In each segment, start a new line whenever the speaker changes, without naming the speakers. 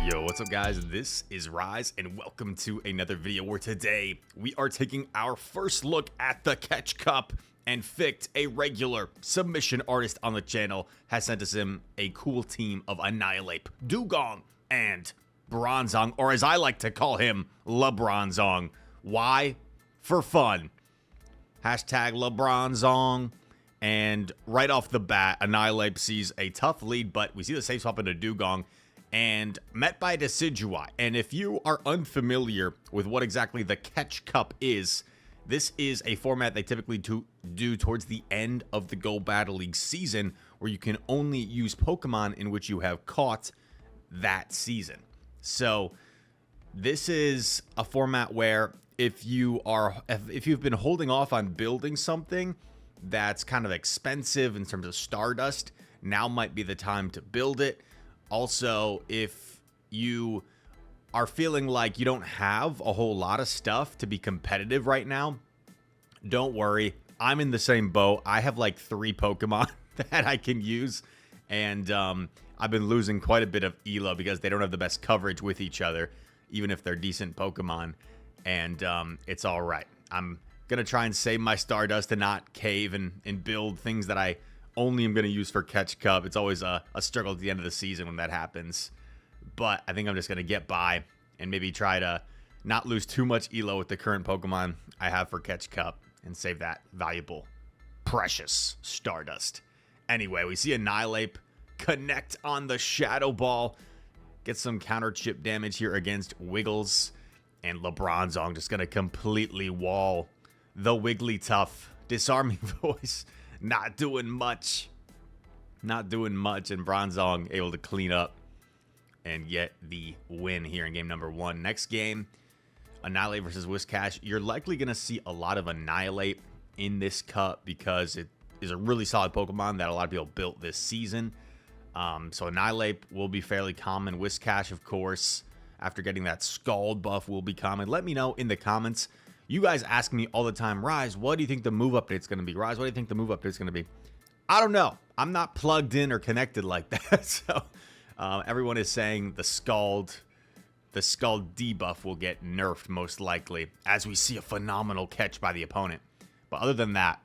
Yo, what's up guys? This is Rise and welcome to another video where today we are taking our first look at the Catch Cup, and Fict, a regular submission artist on the channel, has sent us in a cool team of Annihilate, Dewgong, and Bronzong, or as I like to call him, Lebronzong. Why? For fun. Hashtag Lebronzong. And right off the bat, Annihilate sees a tough lead, but we see the safe swap into Dewgong and met by Decidueye. And if you are unfamiliar with what exactly the Catch Cup is, this is a format they typically do towards the end of the Go Battle League season, where you can only use Pokemon in which you have caught that season. So this is a format where if you've been holding off on building something that's kind of expensive in terms of Stardust, now might be the time to build it. Also, if you are feeling like you don't have a whole lot of stuff to be competitive right now, don't worry. I'm in the same boat. I have like 3 Pokemon that I can use, and I've been losing quite a bit of ELO because they don't have the best coverage with each other, even if they're decent Pokemon, and it's all right. I'm gonna try and save my Stardust and not cave and build things that I only am gonna use for Catch Cup. It's always a struggle at the end of the season when that happens, but I think I'm just gonna get by and maybe try to not lose too much ELO with the current Pokemon I have for Catch Cup and save that valuable, precious Stardust. Anyway, we see Annihilate connect on the Shadow Ball, get some counter chip damage here against Wiggles, and Lebronzong just gonna completely wall the Wigglytuff. Disarming Voice, not doing much. Not doing much, and Bronzong able to clean up and get the win here in game number 1. Next game, Annihilate versus Whiscash. You're likely going to see a lot of Annihilate in this cup because it is a really solid Pokemon that a lot of people built this season. So Annihilate will be fairly common. Whiscash, of course, after getting that Scald buff, will be common. Let me know in the comments. You guys ask me all the time, Rise, what do you think the move update's going to be? Rise, what do you think the move update's going to be? I don't know. I'm not plugged in or connected like that. So everyone is saying the Scald debuff will get nerfed most likely, as we see a phenomenal catch by the opponent. But other than that,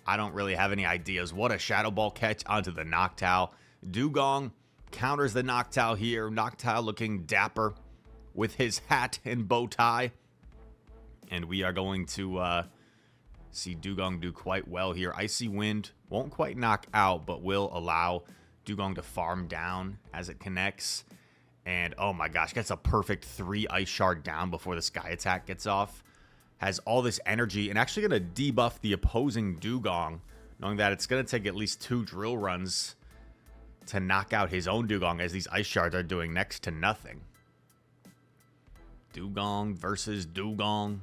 I don't really have any ideas. What a Shadow Ball catch onto the Noctowl. Dewgong counters the Noctowl here. Noctowl looking dapper with his hat and bow tie. And we are going to see Dewgong do quite well here. Icy Wind won't quite knock out, but will allow Dewgong to farm down as it connects. And oh my gosh, gets a perfect 3 Ice Shard down before the Sky Attack gets off. Has all this energy and actually going to debuff the opposing Dewgong, knowing that it's going to take at least 2 drill runs to knock out his own Dewgong, as these Ice Shards are doing next to nothing. Dewgong versus Dewgong.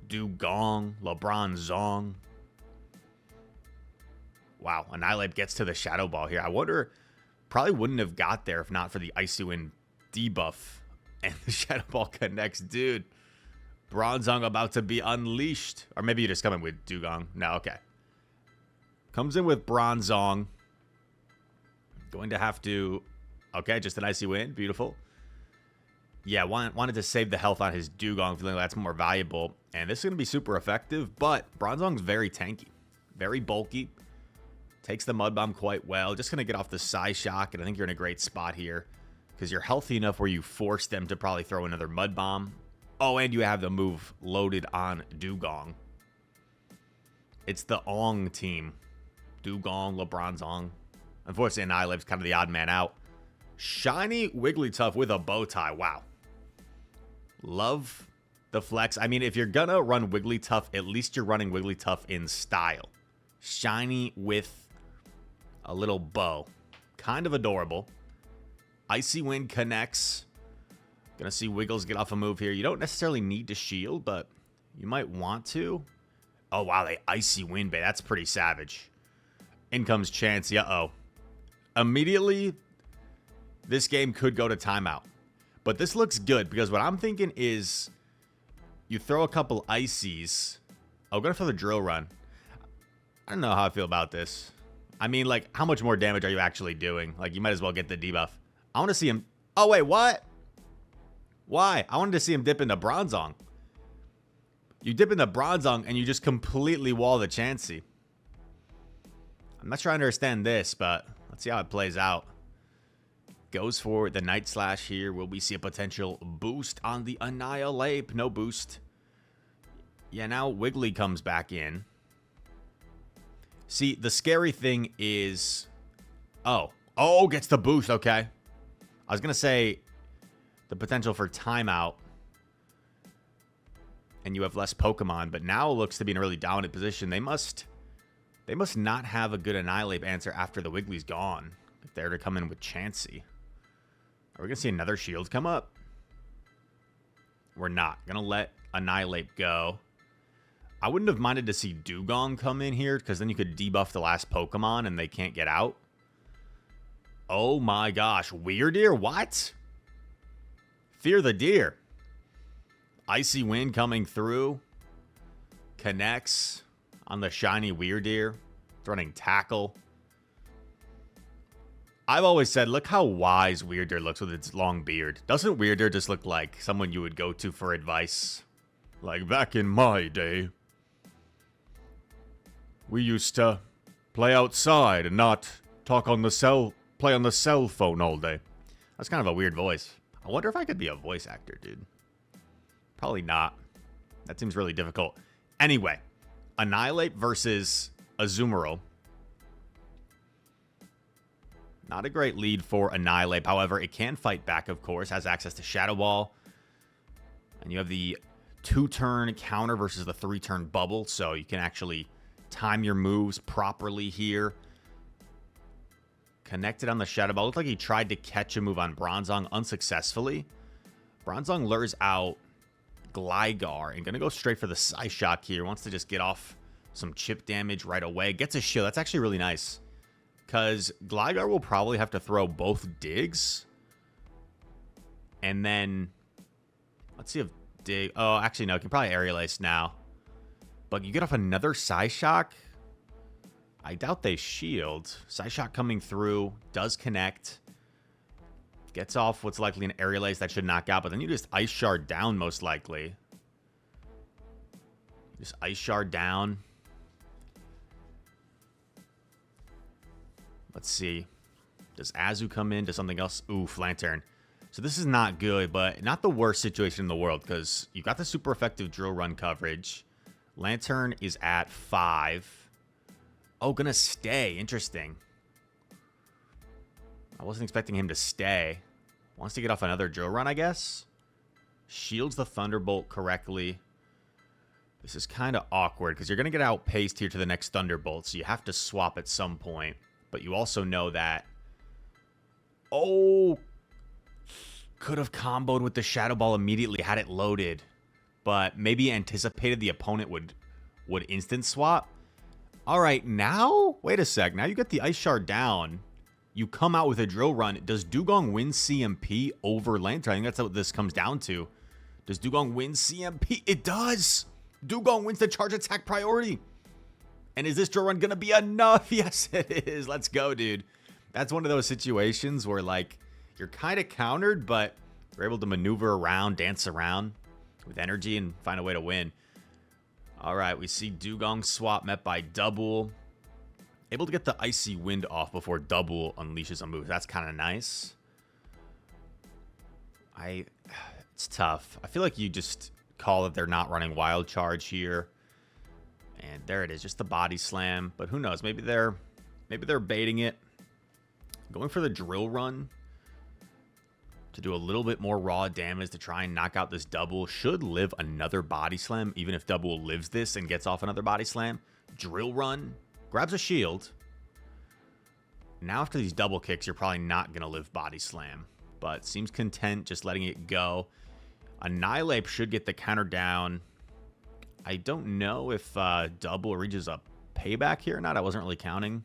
Dewgong, Lebronzong. Wow, Annihilate gets to the Shadow Ball here. I wonder, probably wouldn't have got there if not for the Icy Wind debuff. And the Shadow Ball connects. Dude, Bronzong about to be unleashed. Or maybe you just come in with Dewgong. No, okay. Comes in with Bronzong. Going to have to... Okay, just an Icy Wind. Beautiful. Yeah, wanted to save the health on his Dewgong, feeling like that's more valuable. And this is going to be super effective, but Bronzong's very tanky. Very bulky. Takes the Mud Bomb quite well. Just going to get off the Psyshock, and I think you're in a great spot here, because you're healthy enough where you force them to probably throw another Mud Bomb. Oh, and you have the move loaded on Dewgong. It's the Ong team. Dewgong, Lebronzong. Unfortunately, Annihilate's kind of the odd man out. Shiny Wigglytuff with a bow tie. Wow. Love the flex. I mean, if you're gonna run Wigglytuff, at least you're running Wigglytuff in style. Shiny with a little bow. Kind of adorable. Icy Wind connects. Gonna see Wiggles get off a move here. You don't necessarily need to shield, but you might want to. Oh, wow, they Icy Wind Bay. That's pretty savage. In comes Chansey. Uh-oh. Immediately, this game could go to timeout. But this looks good, because what I'm thinking is you throw a couple Icies. Oh, gonna throw the Drill Run. I don't know how I feel about this. I mean, like, how much more damage are you actually doing? Like, you might as well get the debuff. I want to see him Oh, wait, what? Why? I wanted to see him dip into Bronzong. You dip into Bronzong and you just completely wall the Chansey. I'm not sure I understand this, but let's see how it plays out. Goes for the Night Slash here. Will we see a potential boost on the Annihilate? No boost. Yeah, now Wiggly comes back in. See, the scary thing is... Oh, gets the boost, okay. I was going to say the potential for timeout. And you have less Pokemon, but now it looks to be in a really dominant position. They must not have a good Annihilate answer after the Wiggly's gone. If they're to come in with Chansey. Are we going to see another shield come up? We're not. Going to let Annihilate go. I wouldn't have minded to see Dugong come in here, because then you could debuff the last Pokemon and they can't get out. Oh my gosh. Weirdeer? What? Fear the Deer. Icy Wind coming through. Connects on the shiny Weirdeer. It's running Tackle. I've always said, look how wise Weirdeer looks with its long beard. Doesn't Weirdeer just look like someone you would go to for advice? Like back in my day, we used to play outside and not talk on the play on the cell phone all day. That's kind of a weird voice. I wonder if I could be a voice actor, dude. Probably not. That seems really difficult. Anyway, Annihilate versus Azumarill. Not a great lead for Annihilate. However, it can fight back, of course. Has access to Shadow Ball. And you have the 2-turn counter versus the 3-turn bubble. So you can actually time your moves properly here. Connected on the Shadow Ball. Looked like he tried to catch a move on Bronzong unsuccessfully. Bronzong lures out Gligar and going to go straight for the Psyshock here. Wants to just get off some chip damage right away. Gets a shield. That's actually really nice. Because Gligar will probably have to throw both digs. And then... Let's see if dig... Oh, actually, no. You can probably Aerial Ace now. But you get off another Psyshock. I doubt they shield. Psyshock coming through. Does connect. Gets off what's likely an Aerial Ace that should knock out. But then you just Ice Shard down, most likely. Just Ice Shard down. Let's see. Does Azu come in? Does something else? Oof, Lantern. So this is not good, but not the worst situation in the world because you got the super effective Drill Run coverage. Lantern is at 5. Oh, gonna stay. Interesting. I wasn't expecting him to stay. Wants to get off another Drill Run, I guess. Shields the Thunderbolt correctly. This is kind of awkward because you're going to get outpaced here to the next Thunderbolt, so you have to swap at some point. But you also know that... Oh! Could have comboed with the Shadow Ball immediately had it loaded. But maybe anticipated the opponent would instant swap. Alright, now? Wait a sec. Now you get the Ice Shard down. You come out with a Drill Run. Does Dugong win CMP over Lantern? I think that's what this comes down to. Does Dugong win CMP? It does! Dugong wins the charge attack priority. And is this Drill Run going to be enough? Yes, it is. Let's go, dude. That's one of those situations where, like, you're kind of countered, but you're able to maneuver around, dance around with energy, and find a way to win. All right, we see Dugong swap met by Double. Able to get the Icy Wind off before Double unleashes a move. That's kind of nice. It's tough. I feel like you just call that they're not running Wild Charge here. And there it is, just the Body Slam. But who knows? Maybe they're baiting it. Going for the Drill Run to do a little bit more raw damage to try and knock out this Double. Should live another Body Slam, even if Double lives this and gets off another Body Slam. Drill Run. Grabs a shield. Now after these double kicks, you're probably not going to live Body Slam. But seems content just letting it go. Annihilate should get the counter down. I don't know if Double reaches a payback here or not. I wasn't really counting.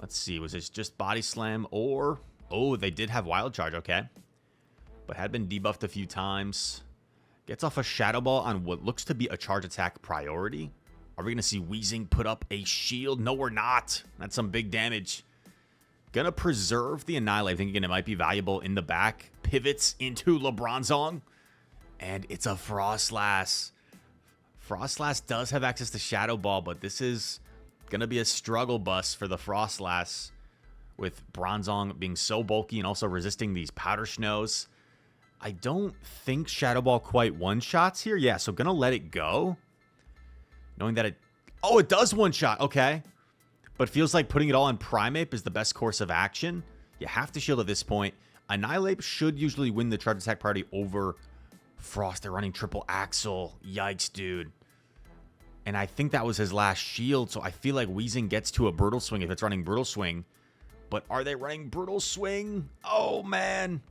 Let's see. Was this just Body Slam or... Oh, they did have Wild Charge. Okay. But had been debuffed a few times. Gets off a Shadow Ball on what looks to be a charge attack priority. Are we going to see Weezing put up a shield? No, we're not. That's some big damage. Gonna preserve the Annihilate, thinking it might be valuable in the back. Pivots into Lebronzong. And it's a Frostlass. Frostlass does have access to Shadow Ball, but this is gonna be a struggle bus for the Frostlass, with Bronzong being so bulky and also resisting these Powder Snows. I don't think Shadow Ball quite one-shots here. Yeah, so gonna let it go. Knowing that it... Oh, it does one-shot. Okay. But feels like putting it all on Primeape is the best course of action. You have to shield at this point. Annihilate should usually win the charge attack priority over Frost. They're running triple Axle. Yikes, dude. And I think that was his last shield, so I feel like Weezing gets to a Brutal Swing if it's running Brutal Swing. But are they running Brutal Swing? Oh, man.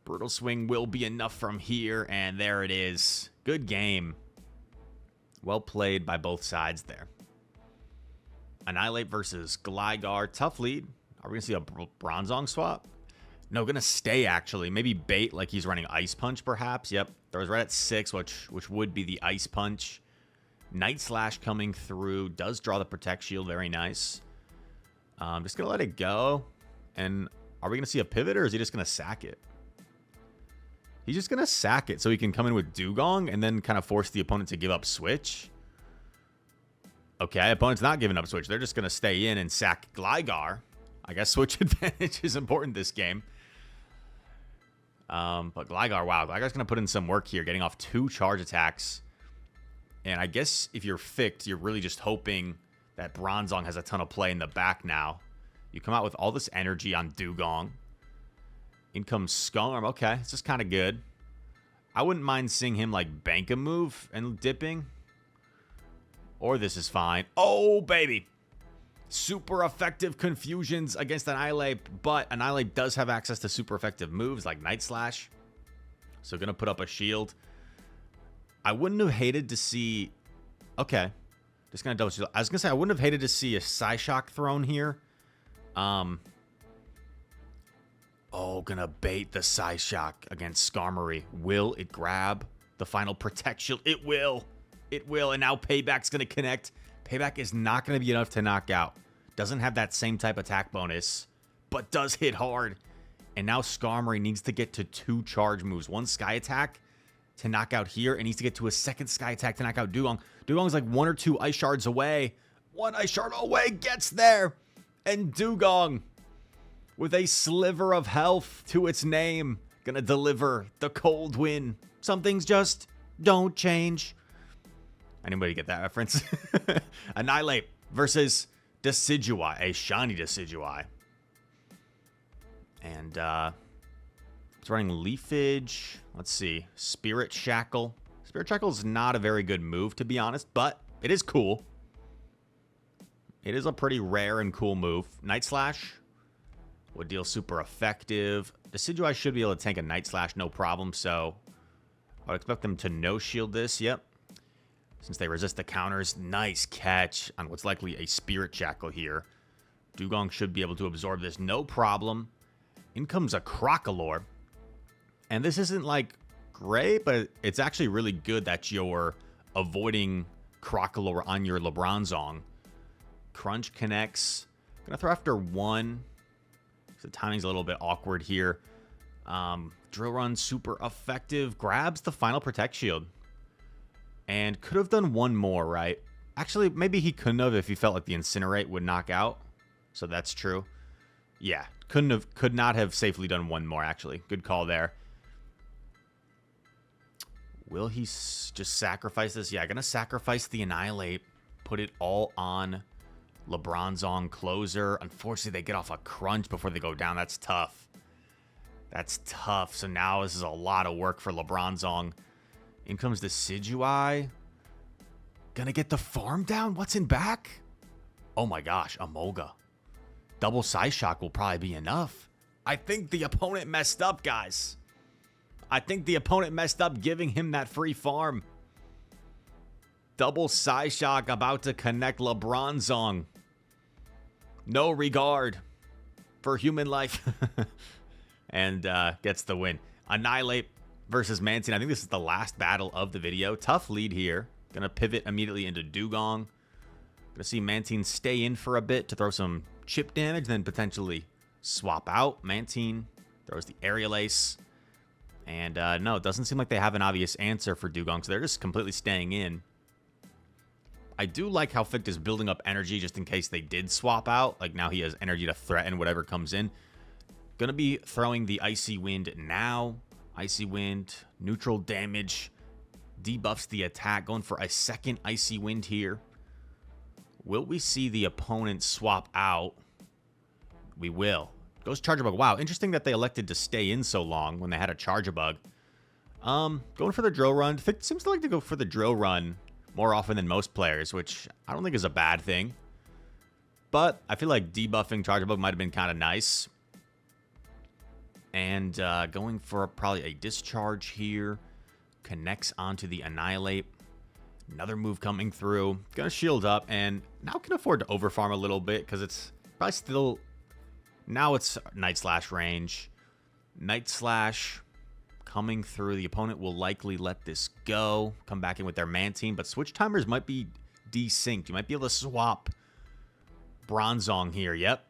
Brutal Swing will be enough from here, and there it is. Good game. Well played by both sides there. Annihilate versus Gligar. Tough lead. Are we going to see a Bronzong swap? No, going to stay, actually. Maybe bait like he's running Ice Punch, perhaps. Yep. Throws right at 6, which would be the Ice Punch. Night Slash coming through. Does draw the Protect Shield. Very nice. Just going to let it go. And are we going to see a pivot, or is he just going to sack it? He's just going to sack it so he can come in with Dugong and then kind of force the opponent to give up Switch. Okay, opponent's not giving up Switch. They're just going to stay in and sack Gligar. I guess Switch advantage is important this game. But Gligar, wow. Gligar's going to put in some work here, getting off 2 charge attacks. And I guess if you're Ficked, you're really just hoping that Bronzong has a ton of play in the back now. You come out with all this energy on Dugong. In comes Skarm. Okay, this is kind of good. I wouldn't mind seeing him, like, bank a move and dipping. Or this is fine. Oh, baby. Super effective confusions against Annihilate, but Annihilate does have access to super effective moves like Night Slash. So going to put up a shield. I wouldn't have hated to see... Okay. Just going to double shield. I was going to say, I wouldn't have hated to see a Psyshock thrown here. Oh, gonna bait the Psyshock against Skarmory. Will it grab the final Protect Shield? It will. It will. And now Payback's gonna connect. Payback is not gonna be enough to knock out. Doesn't have that same type attack bonus, but does hit hard. And now Skarmory needs to get to 2 charge moves. 1 Sky Attack to knock out here, and needs to get to a 2nd Sky Attack to knock out Dugong. Dugong's like 1 or 2 Ice Shards away. 1 Ice Shard away, gets there. And Dugong, with a sliver of health to its name, gonna deliver the cold win. Some things just don't change. Anybody get that reference? Annihilate versus Decidueye, a shiny Decidueye. And it's running Leafage. Let's see. Spirit Shackle. Spirit Shackle is not a very good move, to be honest, but it is cool. It is a pretty rare and cool move. Night Slash would deal super effective. Decidueye should be able to tank a Night Slash, no problem, so I would expect them to no-shield this. Yep. Since they resist the counters. Nice catch on what's likely a Spirit Shackle here. Dugong should be able to absorb this, no problem. In comes a Crocalor. And this isn't, like, great, but it's actually really good that you're avoiding Crocalor on your Lebronzong. Crunch connects. Gonna throw after 1. The timing's a little bit awkward here. Drill Run, super effective. Grabs the final Protect Shield. And could have done 1 more, right? Actually, maybe he couldn't have if he felt like the Incinerate would knock out. So that's true. Yeah, could not have safely done 1 more, actually. Good call there. Will he just sacrifice this? Yeah, gonna sacrifice the Annihilate. Put it all on Lebronzong closer. Unfortunately, they get off a crunch before they go down. That's tough. That's tough. So now this is a lot of work for Lebronzong. In comes the Decidueye. Gonna get the farm down? What's in back? Oh my gosh, Emolga. Double Psyshock will probably be enough. I think the opponent messed up, guys. I think the opponent messed up giving him that free farm. Double Psyshock about to connect Lebronzong. No regard for human life. And gets the win. Annihilate versus Mantine. I think this is the last battle of the video. Tough lead here. Gonna pivot immediately into Dugong. Gonna see Mantine stay in for a bit to throw some chip damage, then potentially swap out. Mantine throws the Aerial Ace. And no, it doesn't seem like they have an obvious answer for Dugong, so they're just completely staying in. I do like how Ficht is building up energy just in case they did swap out. Like, now he has energy to threaten whatever comes in. Gonna be throwing the Icy Wind now. Icy Wind, neutral damage, debuffs the attack. Going for a second Icy Wind here. Will we see the opponent swap out? We will. Goes Charger Bug. Wow, interesting that they elected to stay in so long when they had a Charger Bug. Going for the Drill Run. Ficht seems to like to go for the Drill Run more often than most players, which I don't think is a bad thing. But I feel like debuffing Charger Bug might have been kind of nice. And going for probably a Discharge here. Connects onto the Annihilate. Another move coming through. Gonna shield up, and now can afford to overfarm a little bit because it's probably still... Now it's Night Slash range. Night Slash coming through. The opponent will likely let this go. Come back in with their Mantine, but switch timers might be desynced. You might be able to swap Bronzong here. Yep.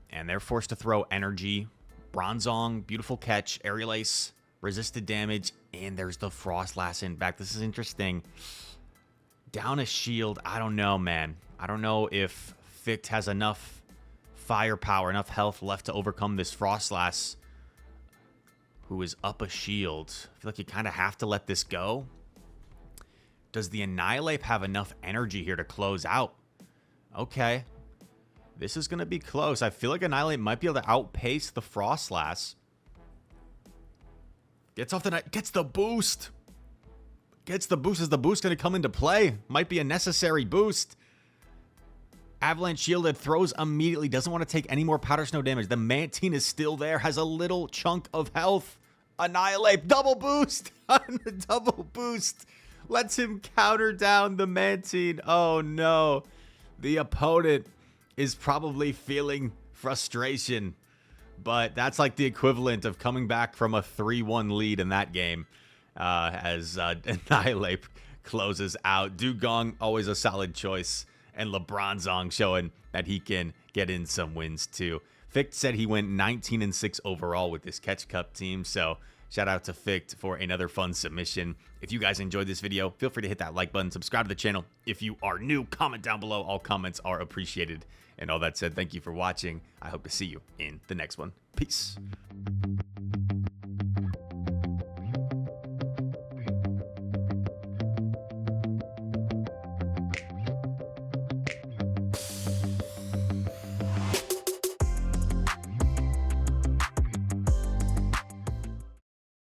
And they're forced to throw energy. Bronzong, beautiful catch. Aerial Ace, resisted damage. And there's the Frostlass in back. This is interesting. Down a shield. I don't know, man. I don't know if Ficht has enough firepower, enough health left to overcome this Frostlass, who is up a shield. I feel like you kind of have to let this go. Does the Annihilate have enough energy here to close out? Okay. This is going to be close. I feel like Annihilate might be able to outpace the Frostlass. Gets off the night. Gets the boost. Gets the boost. Is the boost going to come into play? Might be a necessary boost. Avalanche shielded, throws immediately, doesn't want to take any more powder snow damage. The Mantine is still there, has a little chunk of health. Annihilate, double boost. Double boost. Lets him counter down the Mantine. Oh no. The opponent is probably feeling frustration, but that's like the equivalent of coming back from a 3-1 lead in that game as Annihilate closes out. Dugong, always a solid choice. And Lebronzong showing that he can get in some wins too. Ficht said he went 19-6 overall with this Catch Cup team. So shout out to Ficht for another fun submission. If you guys enjoyed this video, feel free to hit that like button. Subscribe to the channel. If you are new, comment down below. All comments are appreciated. And all that said, thank you for watching. I hope to see you in the next one. Peace.